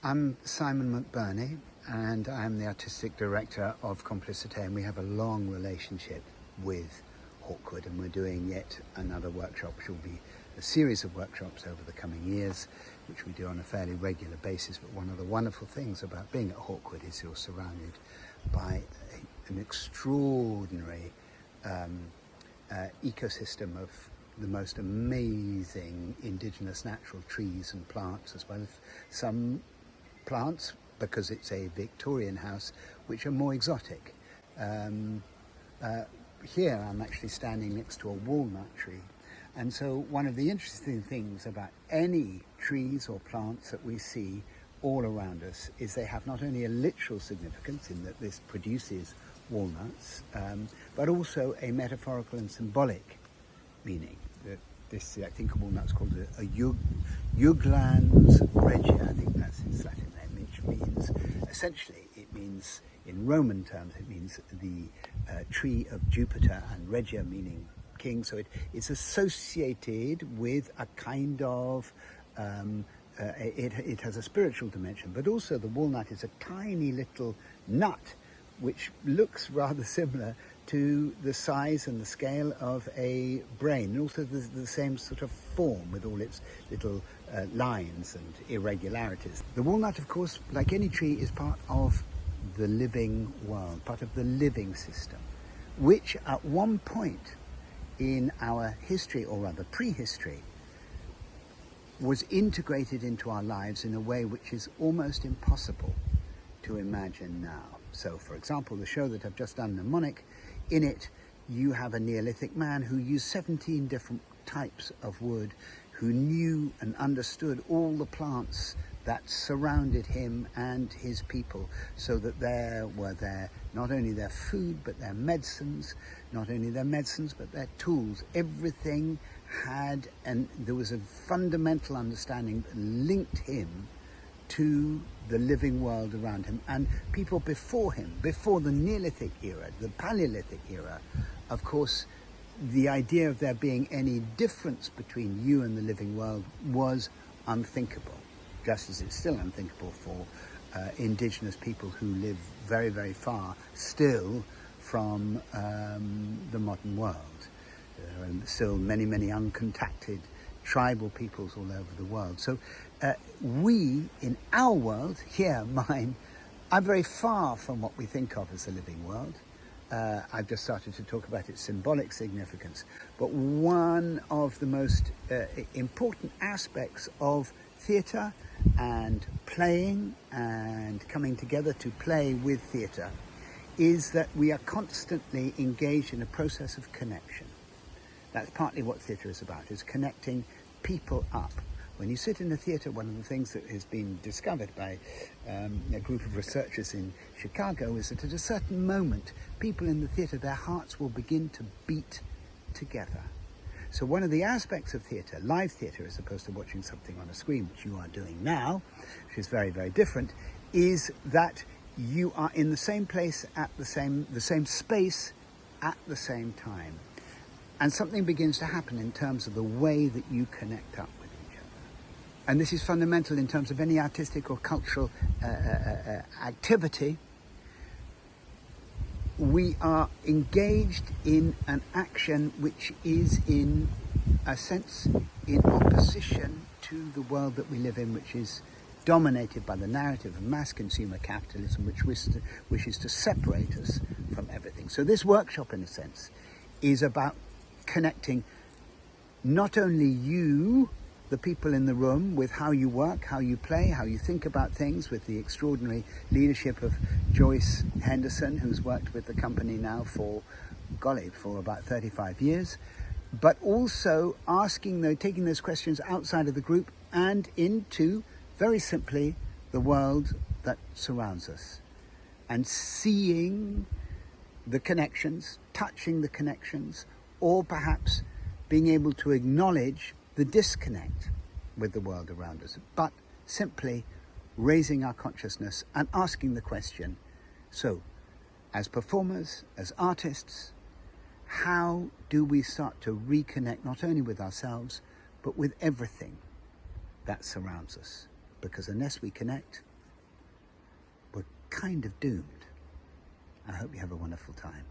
I'm Simon McBurney, and I'm the artistic director of Complicité, and we have a long relationship with Hawkwood, and we're doing yet another workshop, which will be a series of workshops over the coming years, which we do on a fairly regular basis. But one of the wonderful things about being at Hawkwood is you're surrounded by an extraordinary ecosystem of the most amazing indigenous natural trees and plants, as well as some plants, because it's a Victorian house, which are more exotic. Here I'm actually standing next to a walnut tree, and so one of the interesting things about any trees or plants that we see all around us is they have not only a literal significance in that this produces walnuts, but also a metaphorical and symbolic meaning. This, I think, a walnut's called a Juglans regia, I think that's its Latin name, which means, essentially, it means, in Roman terms, it means the tree of Jupiter, and regia meaning king, so it's associated with a kind of, it has a spiritual dimension, but also the walnut is a tiny little nut which looks rather similar to the size and the scale of a brain, and also the same sort of form with all its little lines and irregularities. The walnut, of course, like any tree, is part of the living world, part of the living system, which at one point in our history, or rather prehistory, was integrated into our lives in a way which is almost impossible to imagine now. So, for example, the show that I've just done, Mnemonic, in it you have a Neolithic man who used 17 different types of wood, who knew and understood all the plants that surrounded him and his people, so that there were not only their food but their medicines, not only their medicines but their tools. Everything had, and there was a fundamental understanding that linked him to the living world around him. And people before him, before the Neolithic era, the Paleolithic era, of course, the idea of there being any difference between you and the living world was unthinkable, just as it's still unthinkable for indigenous people who live very, very far still from the modern world. There are still many, many uncontacted tribal peoples all over the world. So we, in our world, here, mine, are very far from what we think of as the living world. I've just started to talk about its symbolic significance. But one of the most important aspects of theatre and playing and coming together to play with theatre is that we are constantly engaged in a process of connection. That's partly what theatre is about, is connecting people up. When you sit in a theatre, one of the things that has been discovered by a group of researchers in Chicago is that at a certain moment, people in the theatre, their hearts will begin to beat together. So one of the aspects of theatre, live theatre, as opposed to watching something on a screen, which you are doing now, which is very, very different, is that you are in the same place at the same space at the same time. And something begins to happen in terms of the way that you connect up with each other. And this is fundamental in terms of any artistic or cultural activity. We are engaged in an action which is, in a sense, in opposition to the world that we live in, which is dominated by the narrative of mass consumer capitalism, which wishes to separate us from everything. So this workshop, in a sense, is about connecting not only you, the people in the room, with how you work, how you play, how you think about things, with the extraordinary leadership of Joyce Henderson, who's worked with the company now for about 35 years, but also taking those questions outside of the group and into, very simply, the world that surrounds us, and seeing the connections, touching the connections, or perhaps being able to acknowledge the disconnect with the world around us, but simply raising our consciousness and asking the question, so, as performers, as artists, how do we start to reconnect not only with ourselves, but with everything that surrounds us? Because unless we connect, kind of doomed. I hope you have a wonderful time.